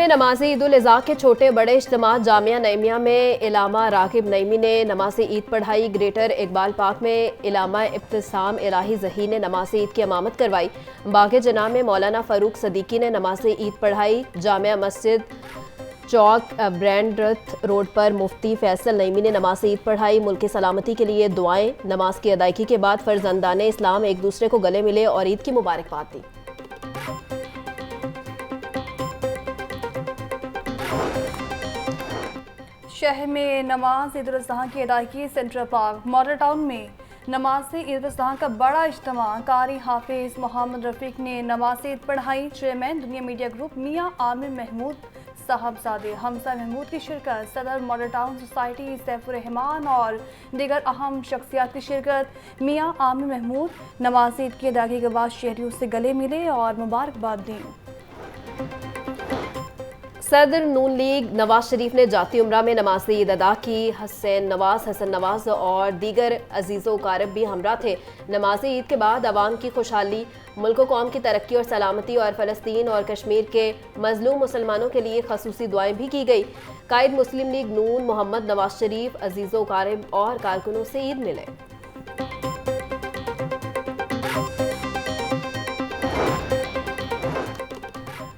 नमाज ईद उल अज़हा के छोटे बड़े इज्तिमा जामिया नईमिया में इलामा रागिब नईमी ने नमाज ईद पढ़ाई। ग्रेटर इकबाल पार्क में इलामा इब्तिसाम इलाही ज़ही ने नमाज ईद की इमामत करवाई। बाग़े जना में मौलाना फ़ारूक सदीकी ने नमाज ईद पढ़ाई। जामिया मस्जिद चौक ब्रैंडरथ रोड पर मुफ्ती फैसल नईमी ने नमाज ईद पढ़ाई। मुल्क की सलामती के लिए दुआएं। नमाज की अदायगी के बाद फ़र्जंदान इस्लाम एक दूसरे को गले मिले और ईद की मुबारकबाद दी। शहर में नमाज ईद उल अज़हा की अदायगी। सेंट्रल पार्क मॉडल टाउन में नमाज ईद उल अज़हा का बड़ा इज्तिमा। कारी हाफिज मोहम्मद रफ़ीक ने नमाज ईद पढ़ाई। चेयरमैन दुनिया मीडिया ग्रुप मियाँ आमिर महमूद साहबजादे हमजा महमूद की शिरकत। सदर model town society Saifur Rahman और दीगर अहम शख्सियात की शिरकत। मियाँ आमिर महमूद नमाज ईद की अदायगी के बाद शहरियों से गले मिले और मुबारकबाद दी। सदर नून लीग नवाज शरीफ ने जाती उम्रा में नमाज ईद अदा की। हसन नवाज और दीगर अजीज़ो कारब भी हमरा थे। नमाज ईद के बाद अवाम की खुशहाली, मुल्क कौम की तरक्की और सलामती और फ़लस्तीन और कश्मीर के मजलूम मुसलमानों के लिए खसूसी दुआएं भी की गई। कायद मुस्लिम लीग नून मोहम्मद नवाज शरीफ अजीज़ो कारब और कारकुनों से ईद मिले।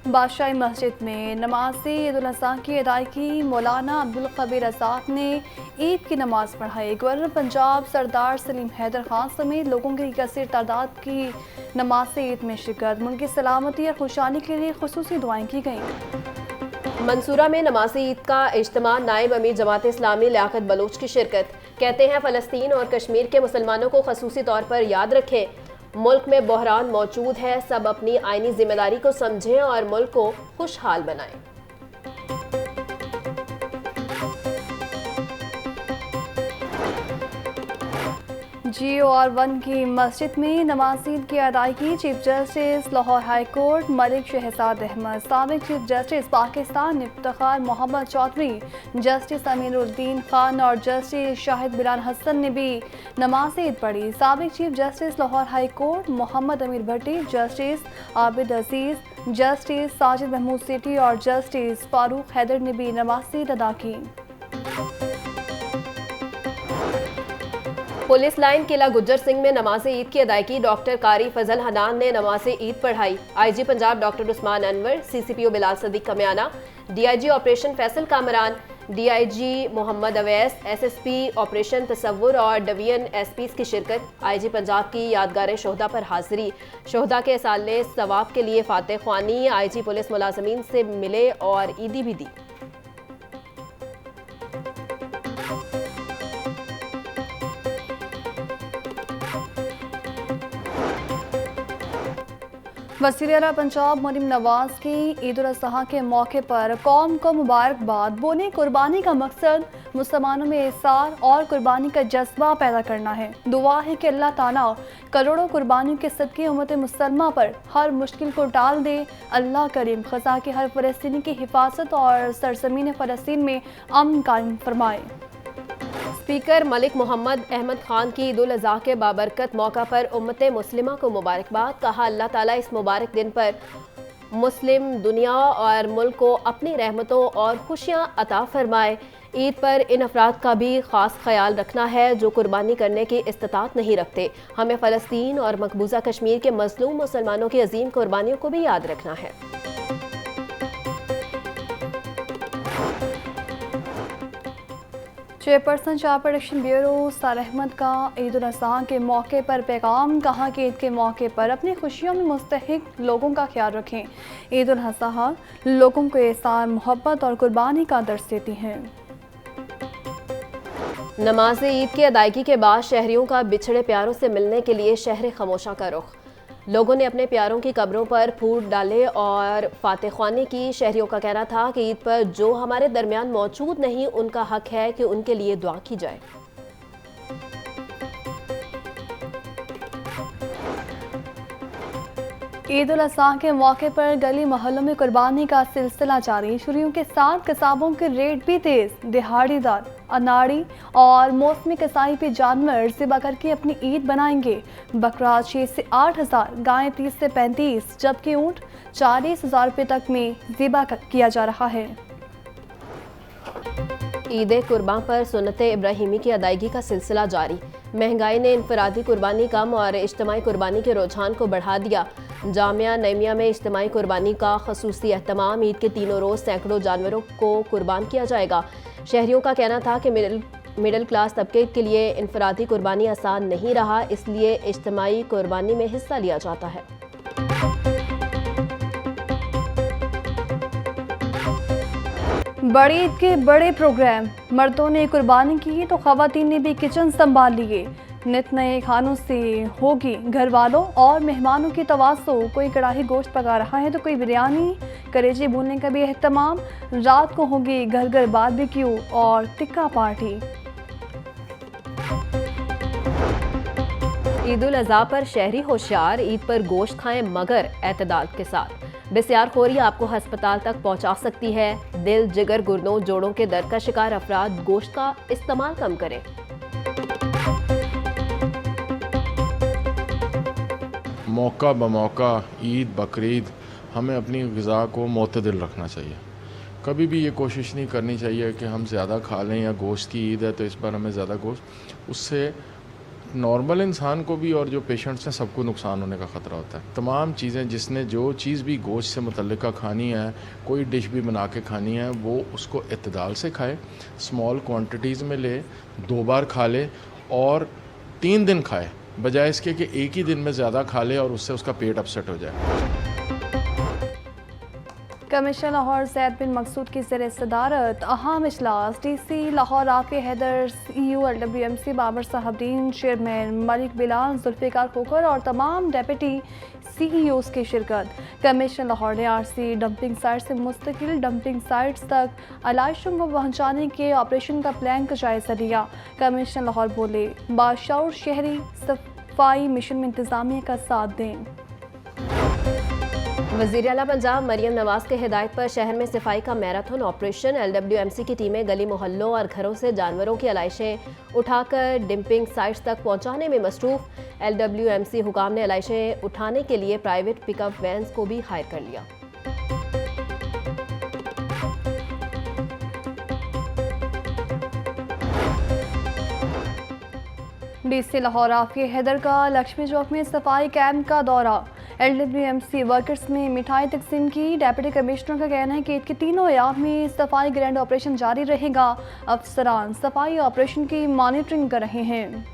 बादशाही मस्जिद में नमाज ईद उल अज़हा की अदायगी। मौलाना अब्दुल कबीर आज़ाद ने ईद की नमाज पढ़ाई। गवर्नर पंजाब सरदार सलीम हैदर खान समेत लोगों की कसीर तादाद की नमाज ईद में शिरकत। मुल्क की सलामती और खुशहाली के लिए खुसूसी दुआएं की गईं। मंसूरा में नमाज ईद का इज्तिमा। नायब अमीर जमात इस्लामी लियाकत बलोच की शिरकत। कहते हैं फ़लस्तीन और कश्मीर के मुसलमानों को खसूसी तौर पर याद रखें। मुल्क में बहरान मौजूद है, सब अपनी आईनी जिम्मेदारी को समझें और मुल्क को खुशहाल बनाएं। GOR1 की मस्जिद में नमाज ईद की अदायगी। Chief justice Lahore high court Malik Shahzad Ahmad, साबिक chief justice Pakistan Iftikhar Mohammad Chaudhry, justice Amiruddin Khan और जस्टिस शाहिद बिलाल हसन ने भी नमाज ईद पढ़ी। साबिक chief justice Lahore high court Mohammad Amir Bhatti, justice Abid Aziz, justice Sajid Mahmood Sethi और जस्टिस फारूक हैदर ने भी नमाज ईद अदा की। पुलिस लाइन किला गुज्जर सिंह में नमाज ईद की अदायगी। डॉक्टर कारी फजल हनान ने नमाज ईद पढ़ाई। IG Punjab doctor Usman Anwar, CCPO Bilal Sadiq Kamiana, DIG operation Faisal Kamran, DIG Mohammad Awais, SSP operation Tasawwur और डिवीजन SPs की शिरकत। IG पंजाब की यादगार शोहदा पर हाजिरी। शोहदा के साले सवाब के लिए फातह ख्वानी। IG पुलिस मुलाजमीन से मिले और ईदी भी दी। वज़ीर आला पंजाब मरीम नवाज की ईद उल अज़हा के मौके पर कौम को मुबारकबाद। बोले कुर्बानी का मकसद मुसलमानों में एहसार और कुर्बानी का जज्बा पैदा करना है। दुआ है कि अल्लाह ताला करोड़ों कुर्बानियों के सदक़े उम्मत मुसलमा पर हर मुश्किल को टाल दे। अल्लाह करीम ख़ज़ा के हर फ़लस्तीनी की हिफाजत और सरज़मीन फ़लस्तीन में अमन कायम फरमाए। स्पीकर मलिक मोहम्मद अहमद खान की ईद उल अज़हा के बाबरकत मौका पर उम्मत मुस्लिमा को मुबारकबाद। कहा अल्लाह ताला इस मुबारक दिन पर मुस्लिम दुनिया और मुल्क को अपनी रहमतों और खुशियाँ अता फरमाए। ईद पर इन अफराद का भी ख़ास ख्याल रखना है जो कुर्बानी करने की इस्तिताअत नहीं रखते। हमें फ़लस्तीन और मकबूजा कश्मीर के मज़लूम मुसलमानों की अजीम कुर्बानियों को भी याद रखना है। चेयरपर्सन चार्ट प्रोडक्शन ब्यूरो सार अहमद का ईद उल अज़हा के मौके पर पैगाम। कहा कि ईद के मौके पर अपनी खुशियों में मुस्तहिक लोगों का ख्याल रखें। ईद उल अज़हा लोगों को एहसार, मोहब्बत और कुर्बानी का दर्स देती है। नमाज ईद की अदायगी के बाद शहरियों का बिछड़े प्यारों से मिलने के लिए शहर खामोशा का रुख। लोगों ने अपने प्यारों की कब्रों पर फूल डाले और फातह ख्वानी की। शहरियों का कहना था कि ईद पर जो हमारे दरमियान मौजूद नहीं, उनका हक है कि उनके लिए दुआ की जाए। ईद उल अज़हा के मौके पर गली मोहल्लों में कुर्बानी का सिलसिला जारी। शुरुओं के साथ कसाबों के रेट भी तेज। दिहाड़ीदार अनाड़ी और मौसमी कसाई पे जानवर ज़िबा करके अपनी ईद बनाएंगे। बकरा 6 से 8 हज़ार, गायें 30 से 35, जबकि ऊँट 40,000 रुपये तक में ज़िबा किया जा रहा है। ईद कुर्बान पर सुन्नत इब्राहिमी की अदायगी का सिलसिला जारी। महंगाई ने इनफरादी कुर्बानी कम और इज्तिमाई कुर्बानी के रुझान को बढ़ा दिया। जामिया नईमिया में इज्तिमाई कुर्बानी का खसूसी एहतमाम। ईद के तीनों रोज़ सैकड़ों जानवरों को कुर्बान किया जाएगा। शहरियों का कहना था कि मिडिल क्लास तबके के लिए इनफरादी कुर्बानी आसान नहीं रहा, इसलिए इज्तिमाई कुर्बानी में हिस्सा लिया जाता है। बड़ी ईद के बड़े प्रोग्राम। मर्दों ने कुर्बानी की तो ख़वातीन ने भी किचन संभाल लिए। नित नए खानों से होगी घर वालों और मेहमानों की तवाज़ो। कोई कढ़ाई गोश्त पका रहा है तो कोई बिरयानी, कलेजे भूनने का भी एहतमाम। रात को होगी घर घर बारबेक्यू और टिक्का पार्टी। ईद उल अज़हा पर शहरी होशियार। ईद पर गोश्त खाएं मगर एतदाल के साथ। बिस्यारखोरी आपको अस्पताल तक पहुंचा सकती है। दिल, जिगर, गुर्दों, जोड़ों के दर्द का शिकार अफराद गोश्त का इस्तेमाल कम करें। मौका बमौका ईद बकरीद हमें अपनी ग़िज़ा को मोतदिल रखना चाहिए। कभी भी ये कोशिश नहीं करनी चाहिए कि हम ज़्यादा खा लें, या गोश्त की ईद है तो इस बार हमें ज़्यादा गोश्त, उससे नॉर्मल इंसान को भी और जो पेशेंट्स हैं सबको नुकसान होने का ख़तरा होता है। तमाम चीज़ें जिसने जो चीज़ भी गोश्त से मुतल्लिका खानी है, कोई डिश भी बना के खानी है, वो उसको इत्तदाल से खाए, स्मॉल क्वांटिटीज़ में ले, 2 बार खा ले और 3 दिन खाए, बजाय इसके कि एक ही दिन में ज़्यादा खा ले और उससे उसका पेट अपसेट हो जाए। कमिश्नर लाहौर ज़ैद बिन मकसूद की ज़ेर सदारत अहम इजलास। DC Lahore Afi Haider, CEO LWMC Babar Sahabdin, chairman Malik Bilal, Zulfiqar Khokhar और तमाम डेप्यूटी CEOs की शिरकत। कमिश्नर लाहौर ने RC डंपिंग साइट से मुस्तकिल डंपिंग साइट्स तक आलाइशों को पहुँचाने के ऑपरेशन का प्लान का जायज़ा लिया। कमिश्नर लाहौर बोले, बाशऊर शहरी सफाई मिशन में इंतज़ामिया का साथ दें। वज़ीर आला पंजाब मरियम नवाज़ के हिदायत पर शहर में सफाई का मैराथन ऑपरेशन। LWMC की टीमें गली मोहल्लों और घरों से जानवरों की आलाइशें उठाकर डंपिंग साइट्स तक पहुंचाने में मसरूफ़। LWMC हुकाम ने आलाइशें उठाने के लिए प्राइवेट पिकअप वैन्स को भी हायर कर लिया। DC लाहौर आफ़ी हैदर का लक्ष्मी चौक में सफाई कैंप का दौरा। LWMC वर्कर्स में मिठाई तकसीम की। डेप्यूटी कमिश्नर का कहना है कि ईद के तीनों अयाम में सफाई ग्रैंड ऑपरेशन जारी रहेगा। अफसरान सफाई ऑपरेशन की मॉनिटरिंग कर रहे हैं।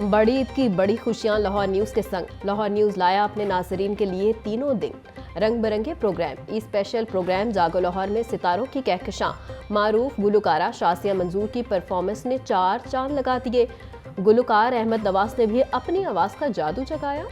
बड़ी ईद की बड़ी खुशियां लाहौर न्यूज़ के संग। लाहौर न्यूज़ लाया अपने नाजरीन के लिए तीनों दिन रंग बिरंगे प्रोग्राम। ई स्पेशल प्रोग्राम जागो लाहौर में सितारों की कहकशां। मारूफ गुलकारा शासिया मंजूर की परफॉर्मेंस ने 4 चांद लगा दिए। गुलकार अहमद नवाज ने भी अपनी आवाज़ का जादू जगाया।